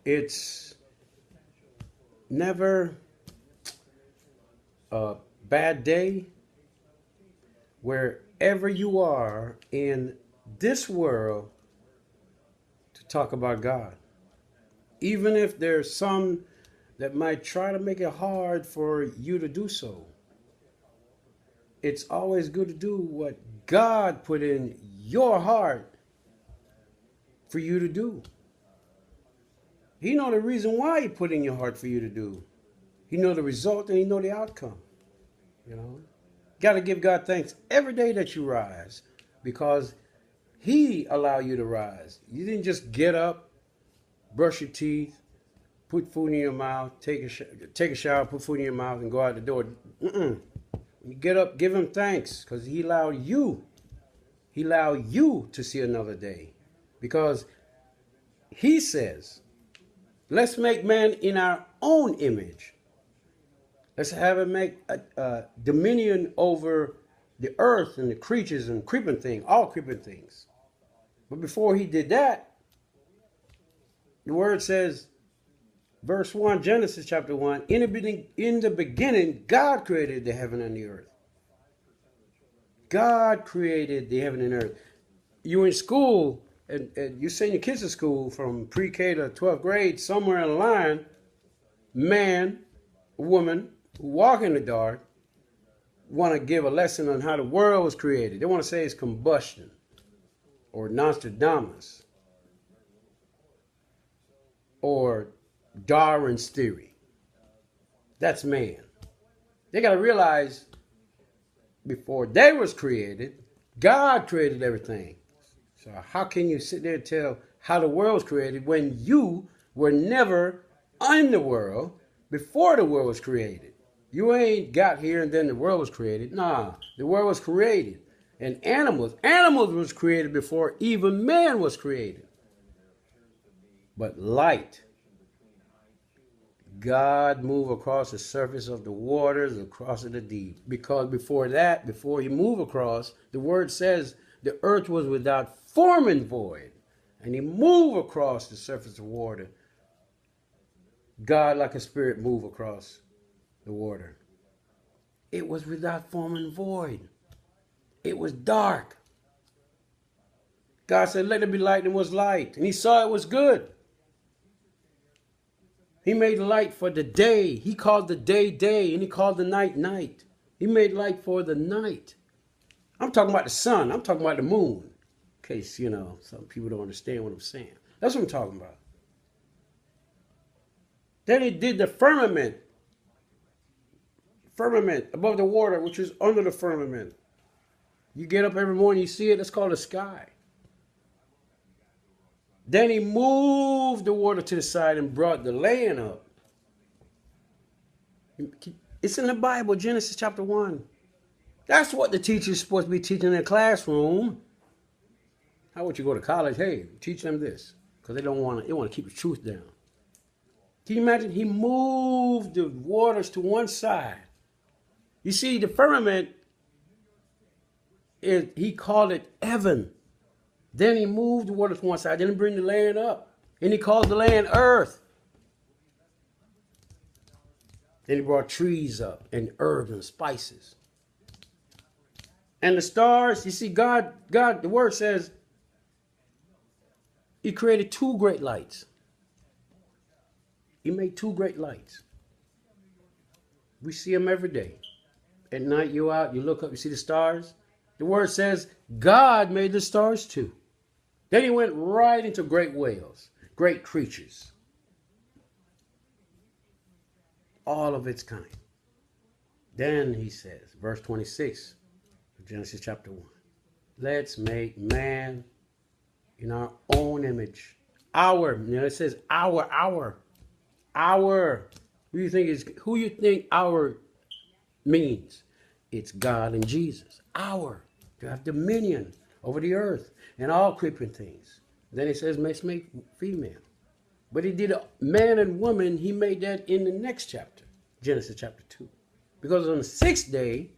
It's never a bad day wherever you are in this world to talk about God. Even if there's some that might try to make it hard for you to do so, it's always good to do what God put in your heart for you to do. He know the reason why he put in your heart for you to do. He know the result and he know the outcome. You know, got to give God thanks every day that you rise, because he allowed you to rise. You didn't just get up, brush your teeth, put food in your mouth, take a shower, put food in your mouth, and go out the door. You get up, give him thanks, because he allowed you to see another day. Because he says, let's make man in our own image. Let's have him make a dominion over the earth and the creatures and creeping things, all creeping things. But before he did that, the word says, verse 1, Genesis chapter 1, in the beginning, God created the heaven and the earth. God created the heaven and earth. You in school, and you send your kids to school from pre-K to 12th grade, somewhere in the line, man, woman, who walk in the dark, want to give a lesson on how the world was created. They want to say it's combustion or Nostradamus or Darwin's theory. That's man. They got to realize before they was created, God created everything. So how can you sit there and tell how the world was created when you were never in the world before the world was created? You ain't got here and then the world was created. Nah, the world was created. And animals was created before even man was created. But light, God moved across the surface of the waters, across the deep. Because before that, before he moved across, the word says the earth was without form and void. And he moved across the surface of water. God, like a spirit, moved across the water. It was without form and void. It was dark. God said, let there be light, and it was light. And he saw it was good. He made light for the day. He called the day, day, and he called the night, night. He made light for the night. I'm talking about the sun. I'm talking about the moon. In case, some people don't understand what I'm saying. That's what I'm talking about. Then he did the firmament. Firmament above the water, which is under the firmament. You get up every morning, you see it. That's called the sky. Then he moved the water to the side and brought the land up. It's in the Bible, Genesis chapter 1. That's what the teacher's supposed to be teaching in the classroom. How would you go to college? Hey, teach them this. Because they want to keep the truth down. Can you imagine? He moved the waters to one side. You see, the firmament, he called it heaven. Then he moved the water to one side. Then he bring the land up. And he called the land earth. Then he brought trees up and herbs and spices. And the stars, you see, God, the word says, he created two great lights. He made two great lights. We see them every day. At night, you out, you look up, you see the stars. The word says God made the stars too. Then he went right into great whales, great creatures. All of its kind. Then he says, verse 26 of Genesis chapter 1. Let's make man in our own image. It says our. Who you think our means? It's God and Jesus. To have dominion over the earth and all creeping things. Then he says, let's make female. But he did a man and woman, he made that in the next chapter, Genesis chapter 2. Because on the sixth day,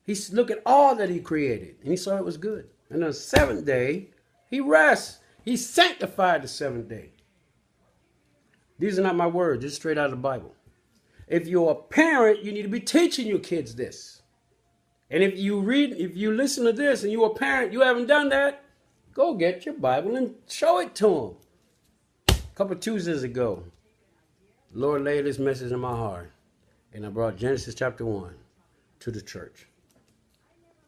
he looked at all that he created, and he saw it was good. And on the seventh day, he rests. He sanctified the seventh day. These are not my words. This is straight out of the Bible. If you're a parent, you need to be teaching your kids this. And if you listen to this and you're a parent, you haven't done that, go get your Bible and show it to them. A couple of Tuesdays ago, the Lord laid this message in my heart. And I brought Genesis chapter 1 to the church.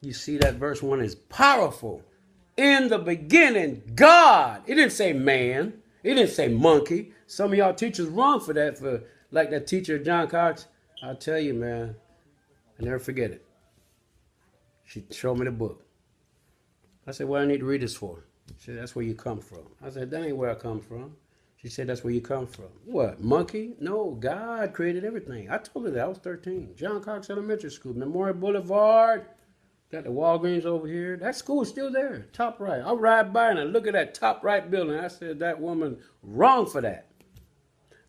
You see that verse 1 is powerful. In the beginning, God. It didn't say man. It didn't say monkey. Some of y'all teachers wrong for that. For like that teacher, John Cox. I'll tell you, man. I never forget it. She showed me the book. I said, what do I need to read this for? She said, that's where you come from. I said, that ain't where I come from. She said, that's where you come from. What, monkey? No, God created everything. I told her that. I was 13. John Cox Elementary School, Memorial Boulevard. Got the Walgreens over here. That school is still there, top right. I ride by and I look at that top right building. I said, that woman wrong for that.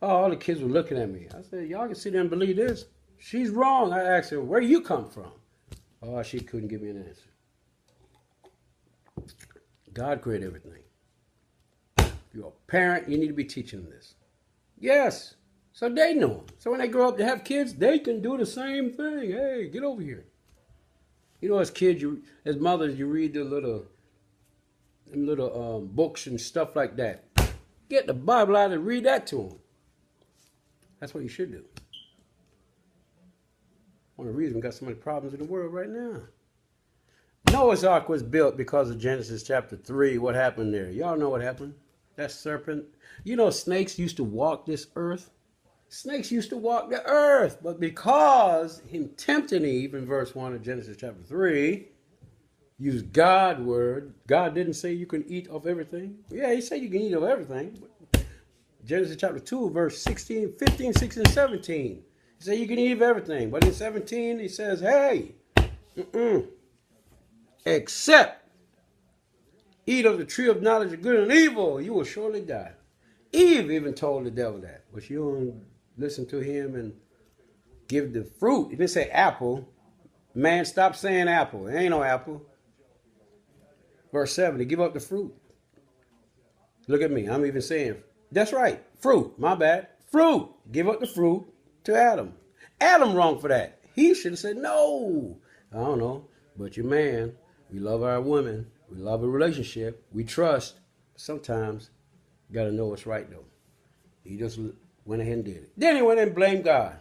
Oh, all the kids were looking at me. I said, y'all can sit there and believe this. She's wrong. I asked her, where you come from? Oh, she couldn't give me an answer. God created everything. If you're a parent, you need to be teaching them this. Yes, so they know. So when they grow up to have kids, they can do the same thing. Hey, get over here. You know, as kids, as mothers, you read the little books and stuff like that. Get the Bible out and read that to them. That's what you should do. One of the reasons we got so many problems in the world right now. Noah's Ark was built because of Genesis chapter 3. What happened there? Y'all know what happened? That serpent. You know, snakes used to walk this earth. Snakes used to walk the earth, but because him tempting Eve in verse 1 of Genesis chapter 3, used God's word. God didn't say you can eat of everything. Yeah, he said you can eat of everything. Genesis chapter 2, verse 16, 15, 16, 17. He said you can eat of everything. But in 17, he says, hey, except eat of the tree of knowledge of good and evil, you will surely die. Eve even told the devil that, but you don't listen to him and give the fruit. He didn't say apple. Man, stop saying apple. There ain't no apple. Verse 7, to give up the fruit. Look at me. I'm even saying, that's right. Fruit. My bad. Fruit. Give up the fruit to Adam. Adam wrong for that. He should have said, no. I don't know. But you're man. We love our women. We love a relationship. We trust. Sometimes you got to know what's right, though. He just went ahead and did it. Then he went and blamed God.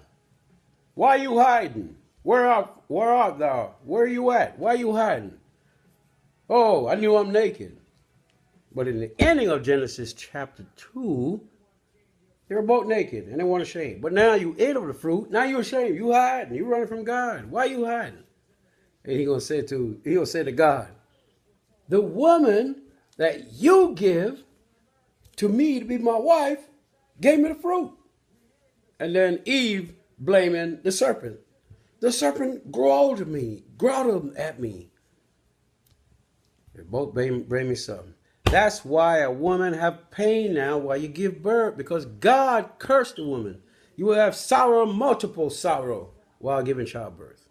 Why are you hiding? Where art thou? Where are you at? Why are you hiding? Oh, I knew I'm naked. But in the ending of Genesis chapter 2, they were both naked and they weren't ashamed. But now you ate of the fruit. Now you're ashamed. You hiding. You running from God. Why are you hiding? And he'll say to God, the woman that you give to me to be my wife gave me the fruit. And then Eve blaming the serpent. The serpent growled at me. They both blame me something. That's why a woman have pain now while you give birth, because God cursed the woman. You will have sorrow, multiple sorrow, while giving childbirth.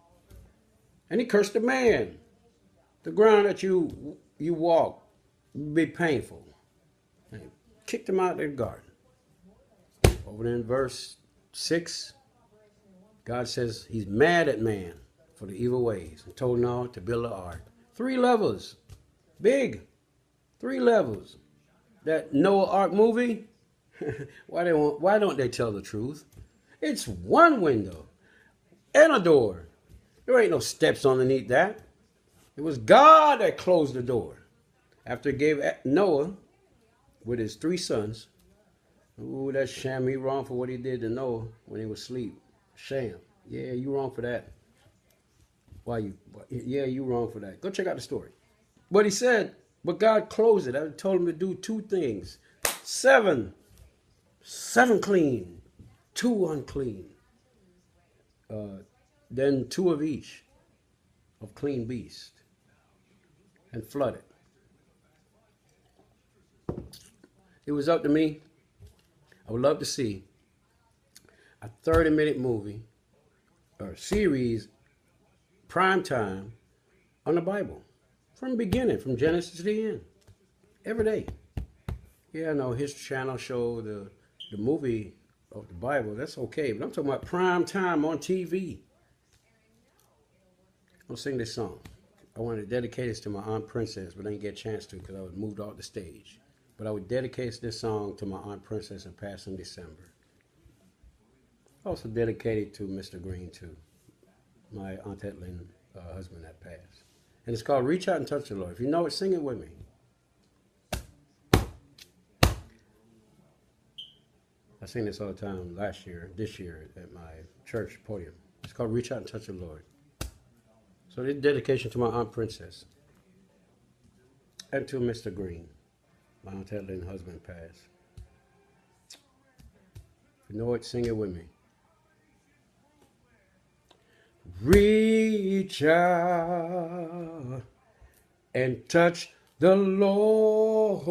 And he cursed the man. The ground that you walk will be painful. And he kicked him out of the garden. Over there in verse 6, God says he's mad at man for the evil ways and told Noah to build an ark. 3 levels. Big. 3 levels. That Noah Ark movie, why don't they tell the truth? It's 1 window and a door. There ain't no steps underneath that. It was God that closed the door. After he gave Noah with his 3 sons. Ooh, that's sham. He wrong for what he did to Noah when he was asleep. Sham. Yeah, you wrong for that. Yeah, you wrong for that. Go check out the story. But he said, but God closed it. I told him to do 2 things. 7 clean, 2 unclean. Then 2 of each of clean beast. And flood it. It was up to me. I would love to see a 30-minute movie or series, prime time, on the Bible. From the beginning, from Genesis to the end. Every day. Yeah, I know his channel showed the movie of the Bible, that's okay. But I'm talking about prime time on TV. I'll sing this song. I wanted to dedicate this to my Aunt Princess, but I didn't get a chance to because I was moved off the stage. But I would dedicate this song to my Aunt Princess and passed in December. Also dedicated to Mr. Green, too. My Aunt Etlin husband that passed. And it's called Reach Out and Touch the Lord. If you know it, sing it with me. I sing this all the time this year at my church podium. It's called Reach Out and Touch the Lord. So this dedication to my Aunt Princess and to Mr. Green. My Aunt Etlin husband passed. If you know it, sing it with me. Reach out and touch the Lord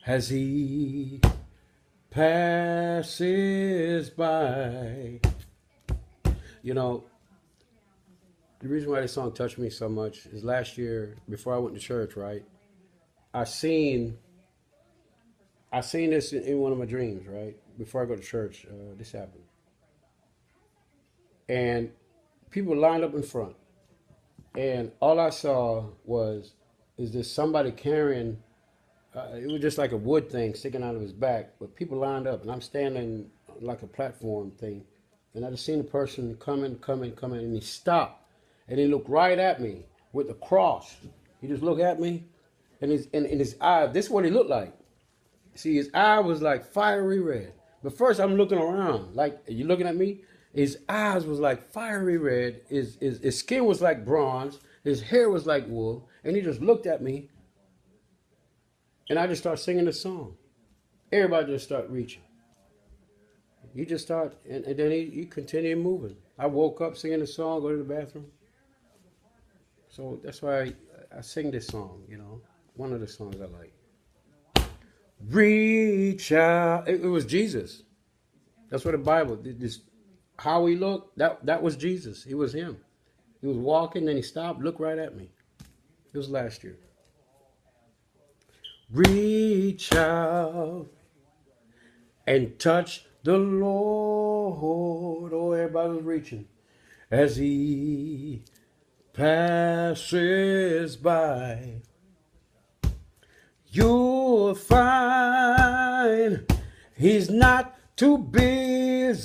as he passes by. You know, the reason why this song touched me so much is last year, before I went to church, right? I seen this in one of my dreams, right? Before I go to church, this happened. And people lined up in front. And all I saw is this somebody carrying, it was just like a wood thing sticking out of his back. But people lined up, and I'm standing like a platform thing. And I just seen a person coming, and he stopped. And he looked right at me with the cross. He just looked at me, and his eye, this is what he looked like. See, his eye was like fiery red. But first I'm looking around, like, are you looking at me? His eyes was like fiery red. His skin was like bronze. His hair was like wool. And he just looked at me. And I just started singing the song. Everybody just started reaching. You just start, and then he continued moving. I woke up singing the song, go to the bathroom. So that's why I sing this song, you know. One of the songs I like. Reach out. It was Jesus. That's what the Bible, how he looked, that was Jesus. It was him. He was walking, then he stopped, looked right at me. It was last year. Reach out and touch the Lord. Oh, everybody was reaching as he passes by. You'll find he's not too busy.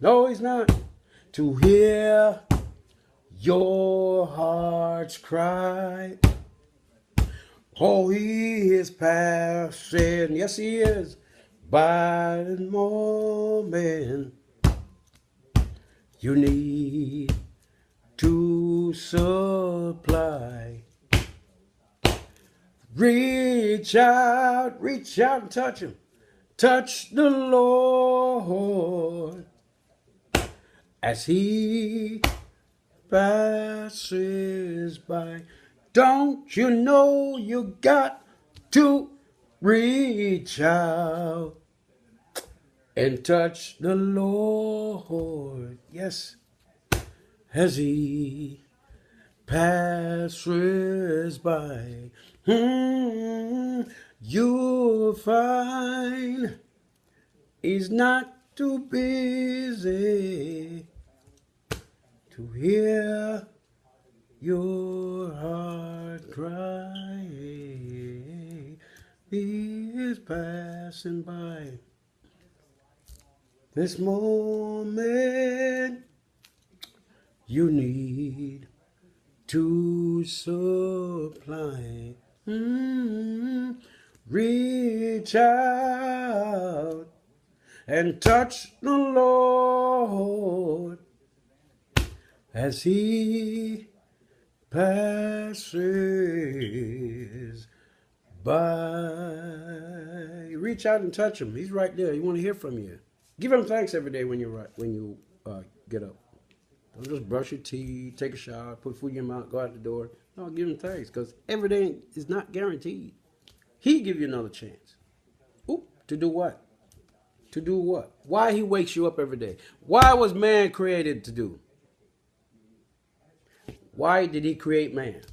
No, he's not. To hear your heart's cry. Oh, he is passing. Yes, he is. By the moment you need to supply. Reach out and touch him. Touch the Lord as he passes by. Don't you know you got to reach out and touch the Lord? Yes, as he passes by. You'll find he's not too busy to hear your heart cry. He is passing by. This moment you need to supply. Reach out and touch the Lord as he passes by. Reach out and touch him. He's right there. He want to hear from you. Give him thanks every day when you get up. Don't just brush your teeth, take a shower, put food in your mouth, go out the door. No, give him thanks, because every day is not guaranteed. He give you another chance. To do what? To do what? Why he wakes you up every day? Why was man created to do? Why did he create man?